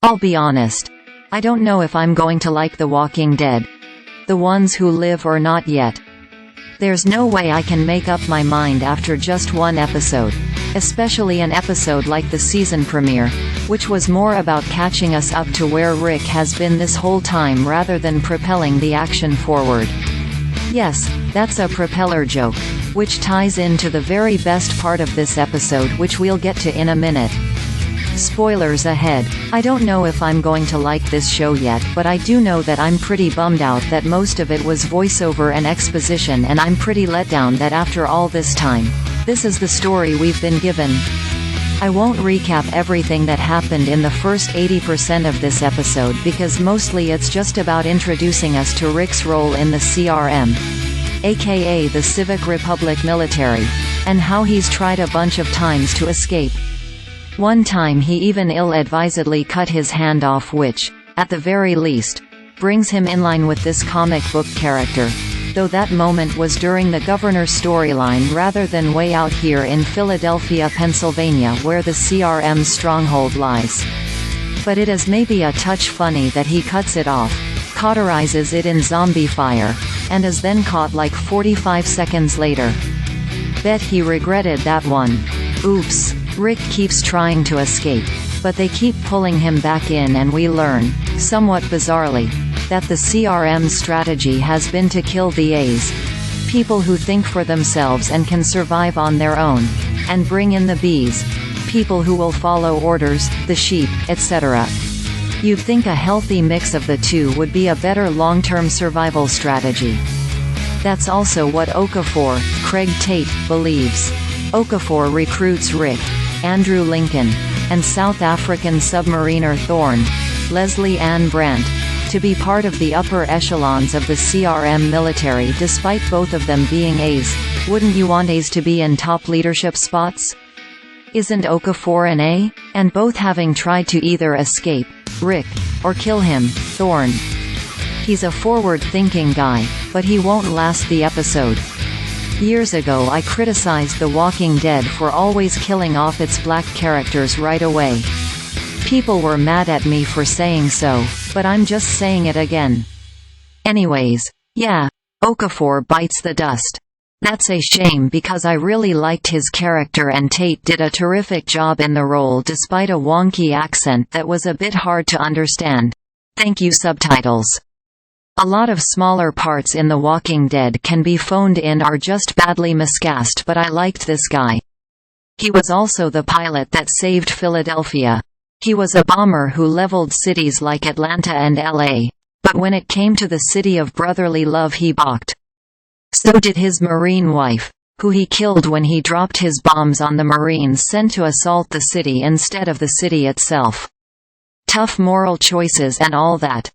I'll be honest. I don't know if I'm going to like The Walking Dead. The ones who live or not yet. There's no way I can make up my mind after just one episode. Especially an episode like the season premiere, which was more about catching us up to where Rick has been this whole time rather than propelling the action forward. Yes, that's a propeller joke, which ties into the very best part of this episode, which we'll get to in a minute. Spoilers ahead. I don't know if I'm going to like this show yet, but I do know that I'm pretty bummed out that most of it was voiceover and exposition, and I'm pretty let down that after all this time, this is the story we've been given. I won't recap everything that happened in the first 80% of this episode because mostly it's just about introducing us to Rick's role in the CRM, aka the Civic Republic Military, and how he's tried a bunch of times to escape. One time he even ill-advisedly cut his hand off, which, at the very least, brings him in line with this comic book character, though that moment was during the governor's storyline rather than way out here in Philadelphia, Pennsylvania, where the CRM's stronghold lies. But it is maybe a touch funny that he cuts it off, cauterizes it in zombie fire, and is then caught like 45 seconds later. Bet he regretted that one. Oops. Rick keeps trying to escape, but they keep pulling him back in, and we learn, somewhat bizarrely, that the CRM's strategy has been to kill the A's, people who think for themselves and can survive on their own, and bring in the B's, people who will follow orders, the sheep, etc. You'd think a healthy mix of the two would be a better long-term survival strategy. That's also what Okafor, Craig Tate, believes. Okafor recruits Rick, Andrew Lincoln, and South African submariner Thorne, Lesley-Ann Brandt, to be part of the upper echelons of the CRM military despite both of them being A's. Wouldn't you want A's to be in top leadership spots? Isn't Okafor an A? And both having tried to either escape Rick or kill him, Thorne. He's a forward-thinking guy, but he won't last the episode. Years ago I criticized The Walking Dead for always killing off its black characters right away. People were mad at me for saying so, but I'm just saying it again. Anyways, yeah, Okafor bites the dust. That's a shame because I really liked his character and Tate did a terrific job in the role despite a wonky accent that was a bit hard to understand. Thank you, subtitles. A lot of smaller parts in The Walking Dead can be phoned in or just badly miscast, but I liked this guy. He was also the pilot that saved Philadelphia. He was a bomber who leveled cities like Atlanta and LA, but when it came to the city of brotherly love he balked. So did his Marine wife, who he killed when he dropped his bombs on the Marines sent to assault the city instead of the city itself. Tough moral choices and all that.